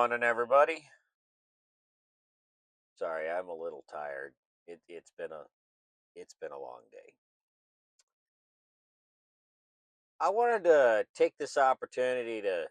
morning, everybody. Sorry, I'm a little tired. It's been a long day. I wanted to take this opportunity to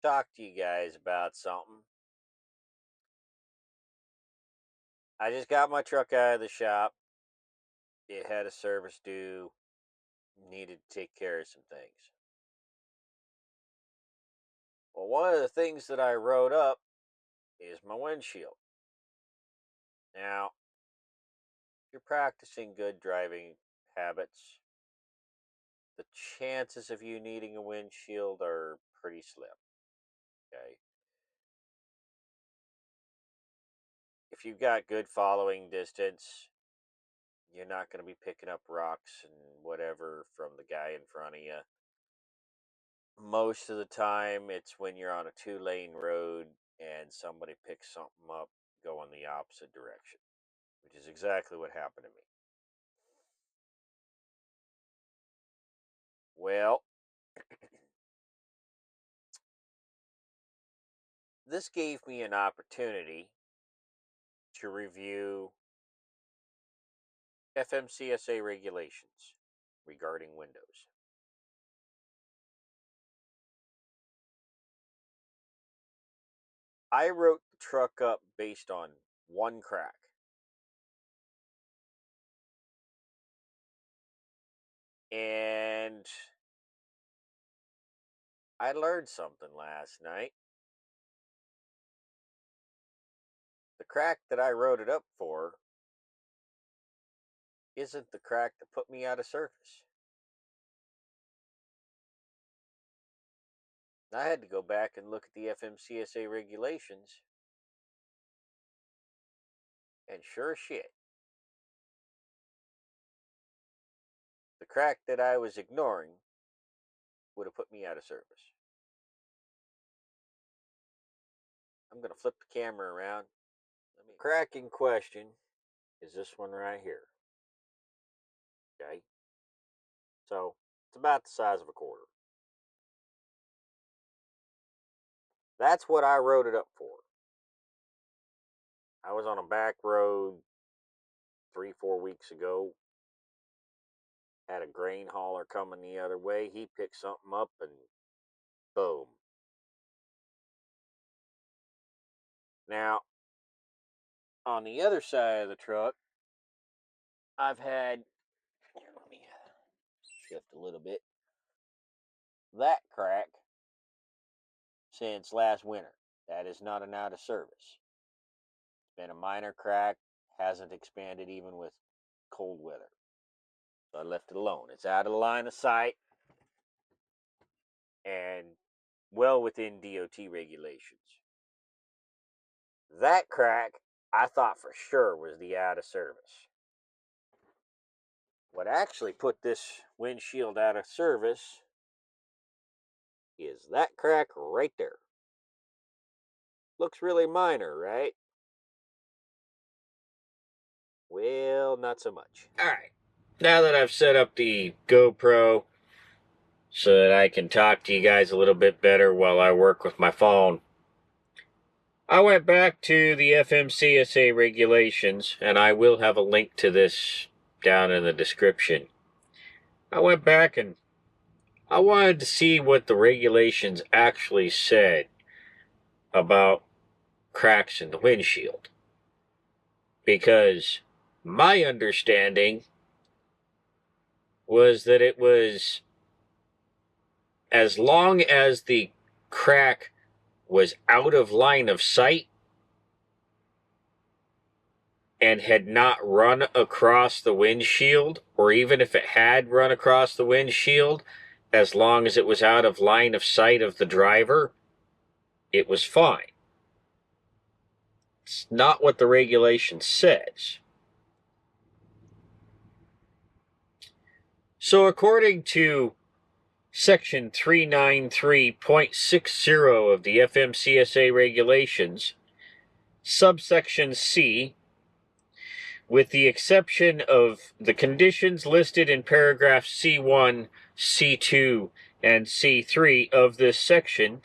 talk to you guys about something. I just got my truck out of the shop. It had a service due. Needed to take care of some things. Well, one of the things that I wrote up is my windshield. Now, if you're practicing good driving habits, the chances of you needing a windshield are pretty slim. Okay. If you've got good following distance, you're not going to be picking up rocks and whatever from the guy in front of you. Most of the time, it's when you're on a 2-lane road and somebody picks something up going the opposite direction, which is exactly what happened to me. Well, this gave me an opportunity to review FMCSA regulations regarding windows. I wrote the truck up based on one crack. And I learned something last night. The crack that I wrote it up for isn't the crack that put me out of service. I had to go back and look at the FMCSA regulations, and sure as shit, the crack that I was ignoring would have put me out of service. I'm going to flip the camera around. The crack in question is this one right here. Okay? So, it's about the size of a quarter. That's what I wrote it up for. I was on a back road 3-4 weeks ago. Had a grain hauler coming the other way. He picked something up and boom. Now, on the other side of the truck, I've had, let me shift a little bit, that crack since last winter. That is not an out of service. It's been a minor crack, hasn't expanded even with cold weather. So I left it alone. It's out of the line of sight and well within DOT regulations. That crack, I thought for sure was the out of service. What actually put this windshield out of service is that crack right there. Looks really minor, right? Well, not so much. Alright, now that I've set up the GoPro so that I can talk to you guys a little bit better while I work with my phone, I went back to the FMCSA regulations, and I will have a link to this down in the description. I went back and I wanted to see what the regulations actually said about cracks in the windshield. Because my understanding was that it was as long as the crack was out of line of sight and had not run across the windshield, or even if it had run across the windshield, as long as it was out of line of sight of the driver, it was fine. It's not what the regulation says. So according to Section 393.60 of the FMCSA regulations, subsection C, with the exception of the conditions listed in paragraphs C1, C2, and C3 of this section,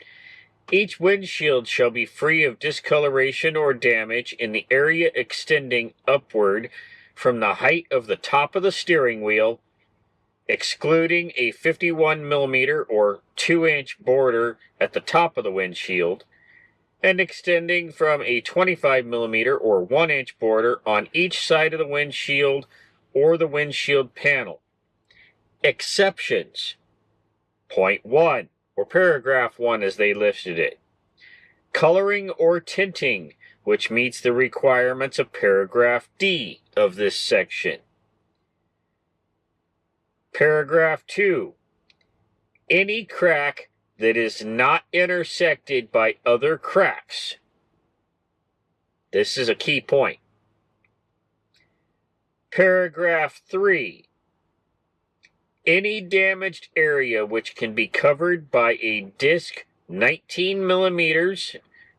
Each windshield shall be free of discoloration or damage in the area extending upward from the height of the top of the steering wheel, excluding a 51 millimeter or 2-inch border at the top of the windshield, and extending from a 25 millimeter or 1-inch border on each side of the windshield or the windshield panel. Exceptions. Point 1, or paragraph 1 as they listed it. Coloring or tinting, which meets the requirements of paragraph D of this section. Paragraph 2. Any crack that is not intersected by other cracks. This is a key point. Paragraph 3. Any damaged area which can be covered by a disc 19 millimeters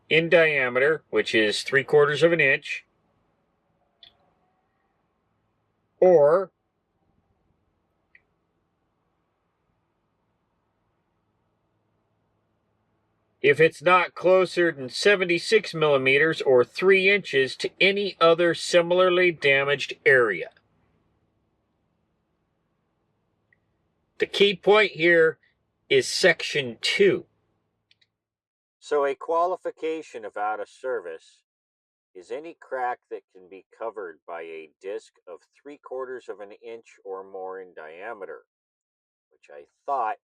in diameter, which is 3/4 of an inch, or if it's not closer than 76 millimeters or 3 inches to any other similarly damaged area. The key point here is section 2. So a qualification of out of service is any crack that can be covered by a disc of 3/4 of an inch or more in diameter, which I thought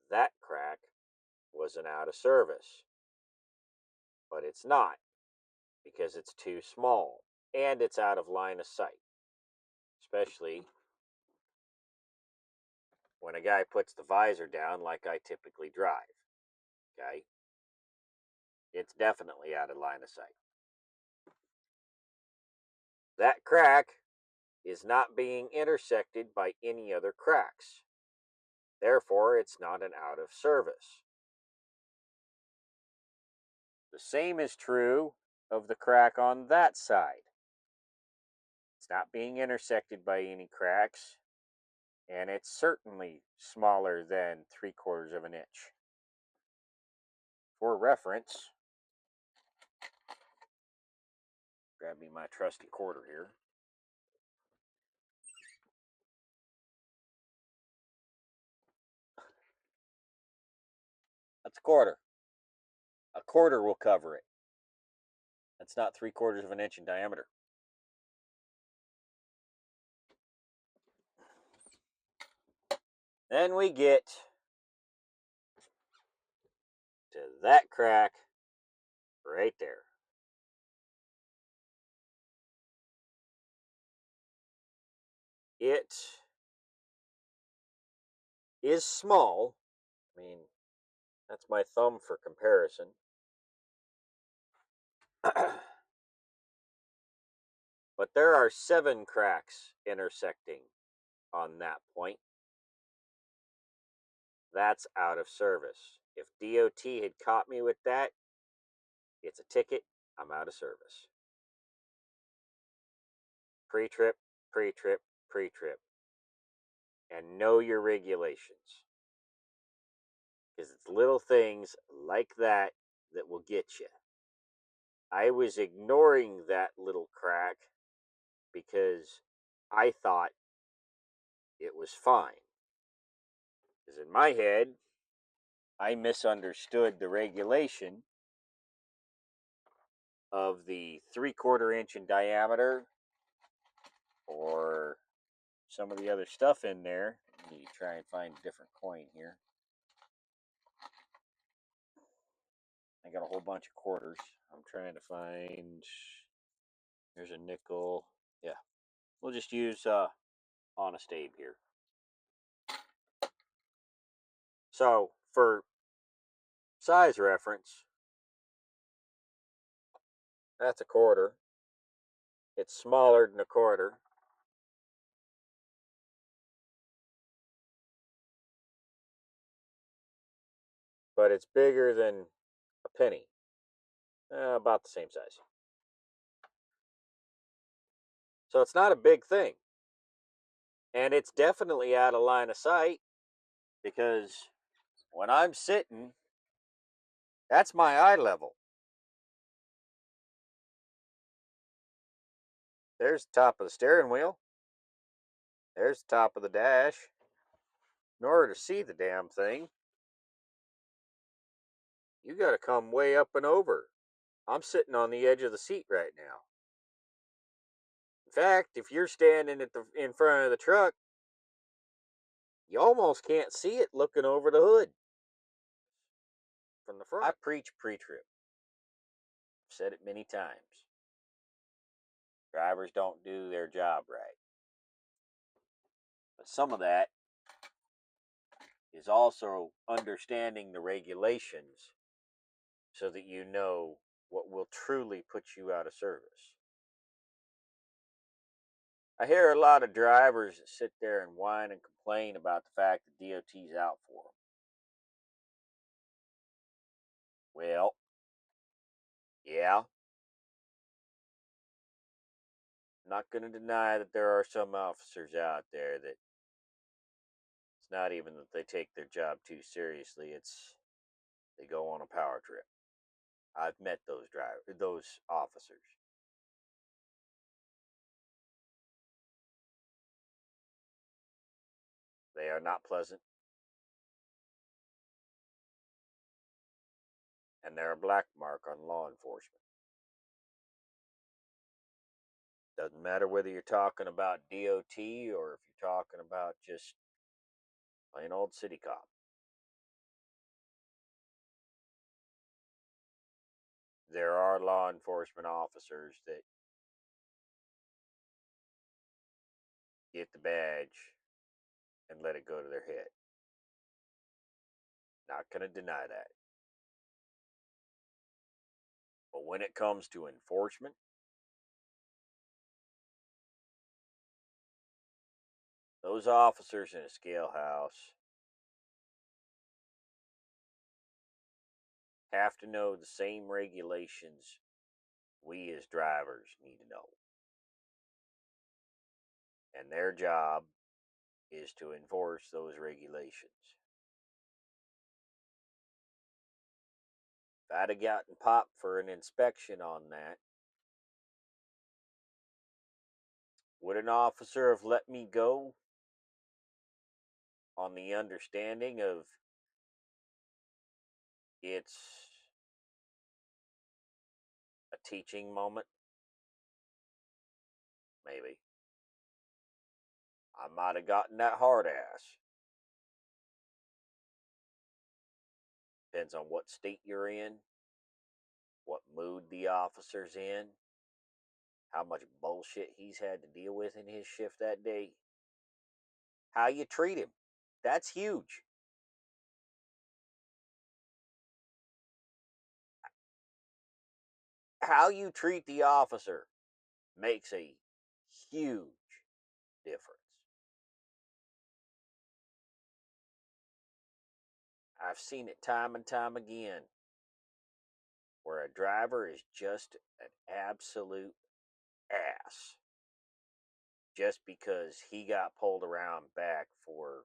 that crack was an out of service. But it's not, because it's too small and it's out of line of sight, especially when a guy puts the visor down like I typically drive. Okay? It's definitely out of line of sight. That crack is not being intersected by any other cracks. Therefore, it's not an out of service. The same is true of the crack on that side. It's not being intersected by any cracks, and it's certainly smaller than 3/4 of an inch. For reference, grab me my trusty quarter here. That's a quarter. A quarter will cover it. That's not 3/4 of an inch in diameter. Then we get to that crack right there. It is small. I mean, that's my thumb for comparison. But there are 7 cracks intersecting on that point. That's out of service. If DOT had caught me with that, it's a ticket. I'm out of service. Pre-trip, pre-trip, pre-trip. And know your regulations. Because it's little things like that that will get you. I was ignoring that little crack because I thought it was fine. Because in my head, I misunderstood the regulation of the 3/4 inch in diameter or some of the other stuff in there. Let me try and find a different coin here. I got a whole bunch of quarters. I'm trying to find. There's a nickel. Yeah, we'll just use Honest Abe here. So for size reference, that's a quarter. It's smaller than a quarter. But it's bigger than a penny. About the same size. So it's not a big thing. And it's definitely out of line of sight because when I'm sitting That's my eye level. There's the top of the steering wheel. There's the top of the dash. In order to see the damn thing, you got to come way up and over. I'm sitting on the edge of the seat right now. In fact, if you're standing in front of the truck, you almost can't see it looking over the hood from the front. I preach pre-trip. I've said it many times. Drivers don't do their job right. But some of that is also understanding the regulations so that you know what will truly put you out of service. I hear a lot of drivers that sit there and whine and complain about the fact that DOT's out for them. Well, yeah, I'm not going to deny that there are some officers out there that it's not even that they take their job too seriously, it's they go on a power trip. I've met those officers. They are not pleasant, and they're a black mark on law enforcement. Doesn't matter whether you're talking about DOT or if you're talking about just plain old city cop. There are law enforcement officers that get the badge and let it go to their head. Not going to deny that. But when it comes to enforcement, those officers in a scale house have to know the same regulations we as drivers need to know. And their job is to enforce those regulations. If I'd have gotten popped for an inspection on that, would an officer have let me go on the understanding of it's a teaching moment? Maybe. I might have gotten that hard ass. Depends on what state you're in, what mood the officer's in, how much bullshit he's had to deal with in his shift that day, how you treat him. That's huge. How you treat the officer makes a huge difference. I've seen it time and time again where a driver is just an absolute ass just because he got pulled around back for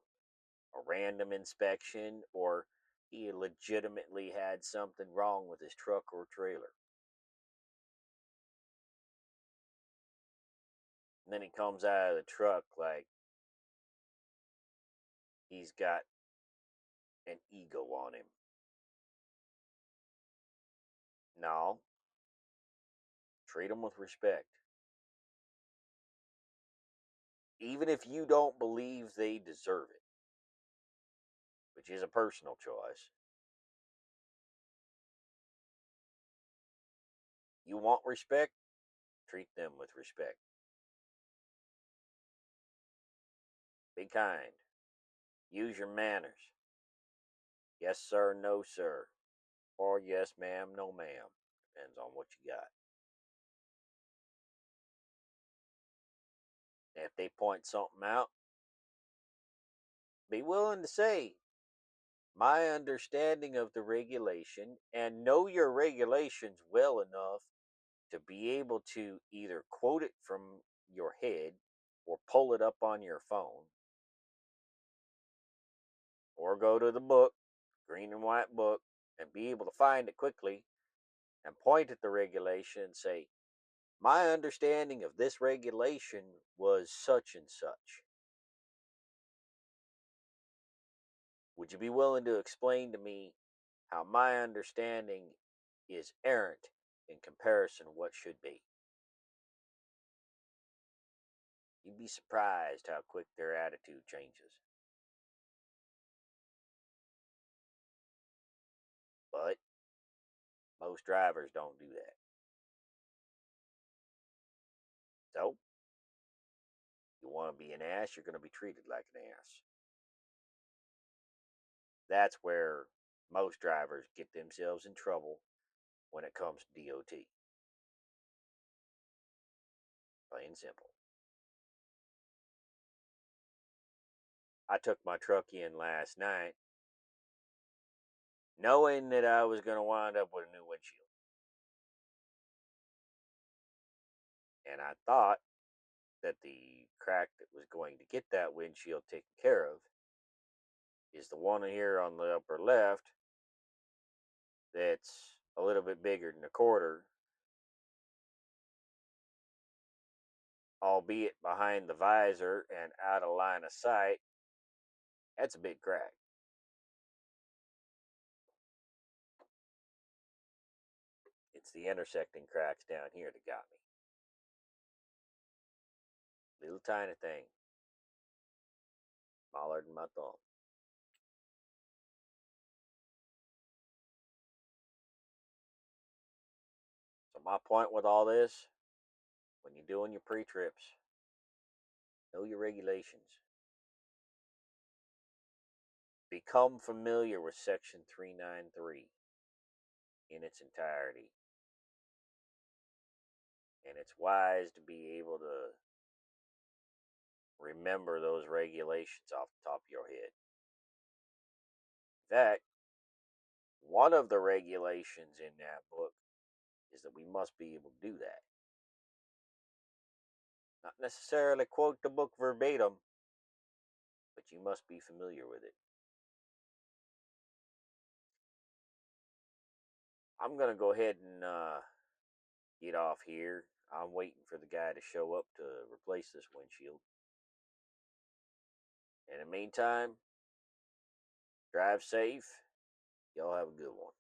a random inspection or he legitimately had something wrong with his truck or trailer. And then he comes out of the truck like he's got an ego on him. No, treat them with respect. Even if you don't believe they deserve it, which is a personal choice. You want respect? Treat them with respect. Be kind. Use your manners. Yes, sir, no, sir. Or yes, ma'am, no, ma'am. Depends on what you got. If they point something out, be willing to say, my understanding of the regulation, and know your regulations well enough to be able to either quote it from your head or pull it up on your phone or go to the book, green and white book, and be able to find it quickly and point at the regulation and say, my understanding of this regulation was such and such. Would you be willing to explain to me how my understanding is errant in comparison to what should be? You'd be surprised how quick their attitude changes. But most drivers don't do that. So, you want to be an ass, you're going to be treated like an ass. That's where most drivers get themselves in trouble when it comes to DOT. Plain and simple. I took my truck in last night knowing that I was going to wind up with a new windshield. And I thought that the crack that was going to get that windshield taken care of is the one here on the upper left that's a little bit bigger than a quarter, albeit behind the visor and out of line of sight. That's a big crack. It's the intersecting cracks down here that got me. Little tiny thing, smaller than my thumb. So my point with all this, when you're doing your pre-trips, know your regulations. Become familiar with Section 393 in its entirety. And it's wise to be able to remember those regulations off the top of your head. In fact, one of the regulations in that book is that we must be able to do that. Not necessarily quote the book verbatim, but you must be familiar with it. I'm going to go ahead and get off here. I'm waiting for the guy to show up to replace this windshield. In the meantime, drive safe. Y'all have a good one.